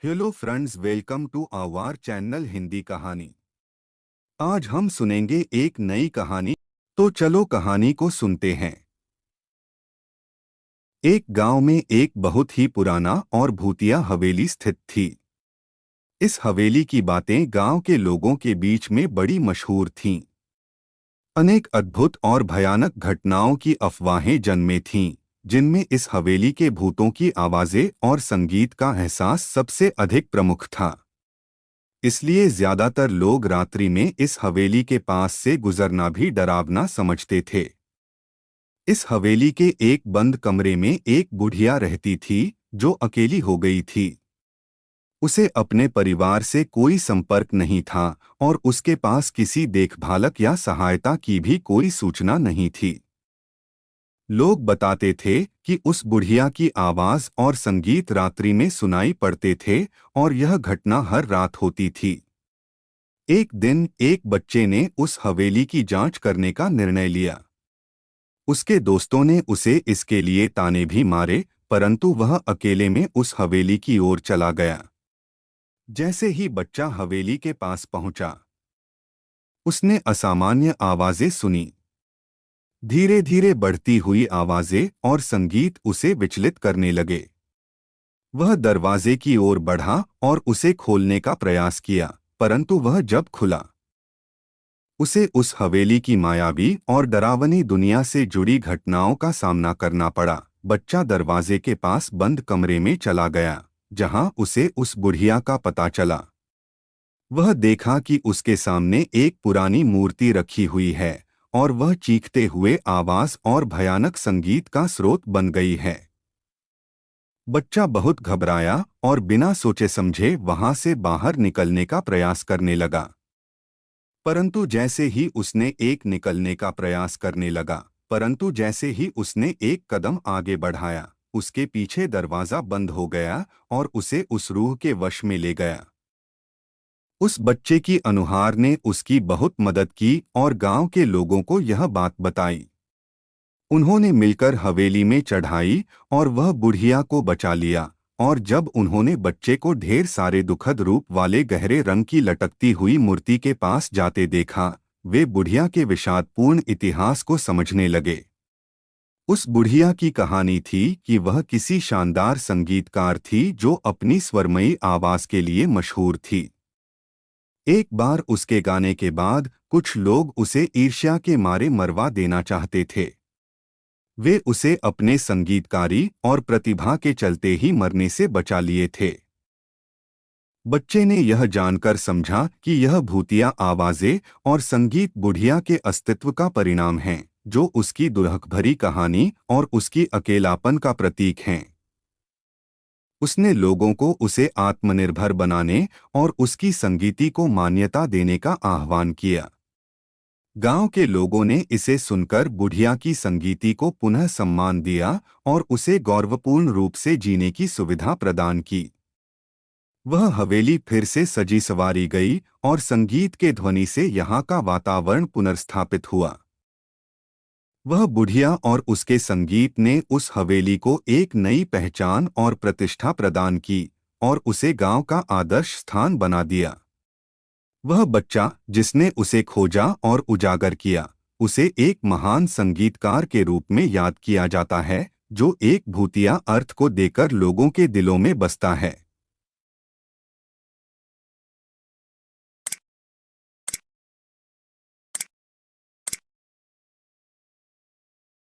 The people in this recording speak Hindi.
Hello friends, welcome to our channel Hindi Kahani. आज हम सुनेंगे एक नई कहानी। तो चलो कहानी को सुनते हैं। एक गांव में एक बहुत ही पुराना और भूतिया हवेली स्थित थी। इस हवेली की बातें गांव के लोगों के बीच में बड़ी मशहूर थीं। अनेक अद्भुत और भयानक घटनाओं की अफवाहें जन्मे थीं, जिनमें इस हवेली के भूतों की आवाजें और संगीत का एहसास सबसे अधिक प्रमुख था। इसलिए ज्यादातर लोग रात्रि में इस हवेली के पास से गुजरना भी डरावना समझते थे। इस हवेली के एक बंद कमरे में एक बुढ़िया रहती थी, जो अकेली हो गई थी। उसे अपने परिवार से कोई संपर्क नहीं था और उसके पास किसी देखभालक या सहायता की भी कोई सूचना नहीं थी। लोग बताते थे कि उस बुढ़िया की आवाज और संगीत रात्रि में सुनाई पड़ते थे और यह घटना हर रात होती थी। एक दिन एक बच्चे ने उस हवेली की जांच करने का निर्णय लिया। उसके दोस्तों ने उसे इसके लिए ताने भी मारे, परंतु वह अकेले में उस हवेली की ओर चला गया। जैसे ही बच्चा हवेली के पास पहुंचा, उसने असामान्य आवाजें सुनी। धीरे धीरे बढ़ती हुई आवाजें और संगीत उसे विचलित करने लगे। वह दरवाजे की ओर बढ़ा और उसे खोलने का प्रयास किया, परंतु वह जब खुला, उसे उस हवेली की मायावी और डरावनी दुनिया से जुड़ी घटनाओं का सामना करना पड़ा। बच्चा दरवाजे के पास बंद कमरे में चला गया, जहां उसे उस बुढ़िया का पता चला। वह देखा कि उसके सामने एक पुरानी मूर्ति रखी हुई है और वह चीखते हुए आवाज और भयानक संगीत का स्रोत बन गई है। बच्चा बहुत घबराया और बिना सोचे समझे वहां से बाहर निकलने का प्रयास करने लगा। परंतु जैसे ही उसने एक कदम आगे बढ़ाया, उसके पीछे दरवाजा बंद हो गया और उसे उस रूह के वश में ले गया। उस बच्चे की अनुहार ने उसकी बहुत मदद की और गांव के लोगों को यह बात बताई। उन्होंने मिलकर हवेली में चढ़ाई और वह बुढ़िया को बचा लिया। और जब उन्होंने बच्चे को ढेर सारे दुखद रूप वाले गहरे रंग की लटकती हुई मूर्ति के पास जाते देखा, वे बुढ़िया के विषादपूर्ण इतिहास को समझने लगे। उस बुढ़िया की कहानी थी कि वह किसी शानदार संगीतकार थी जो अपनी स्वरमयी आवाज के लिए मशहूर थी। एक बार उसके गाने के बाद कुछ लोग उसे ईर्ष्या के मारे मरवा देना चाहते थे। वे उसे अपने संगीतकारी और प्रतिभा के चलते ही मरने से बचा लिए थे। बच्चे ने यह जानकर समझा कि यह भूतिया आवाजें और संगीत बुढ़िया के अस्तित्व का परिणाम हैं, जो उसकी दुर्हक भरी कहानी और उसकी अकेलापन का प्रतीक हैं। उसने लोगों को उसे आत्मनिर्भर बनाने और उसकी संगीति को मान्यता देने का आह्वान किया। गांव के लोगों ने इसे सुनकर बुढ़िया की संगीति को पुनः सम्मान दिया और उसे गौरवपूर्ण रूप से जीने की सुविधा प्रदान की। वह हवेली फिर से सजी संवारी गई और संगीत के ध्वनि से यहाँ का वातावरण पुनर्स्थापित हुआ। वह बुढ़िया और उसके संगीत ने उस हवेली को एक नई पहचान और प्रतिष्ठा प्रदान की और उसे गांव का आदर्श स्थान बना दिया। वह बच्चा जिसने उसे खोजा और उजागर किया, उसे एक महान संगीतकार के रूप में याद किया जाता है, जो एक भूतिया अर्थ को देकर लोगों के दिलों में बसता है।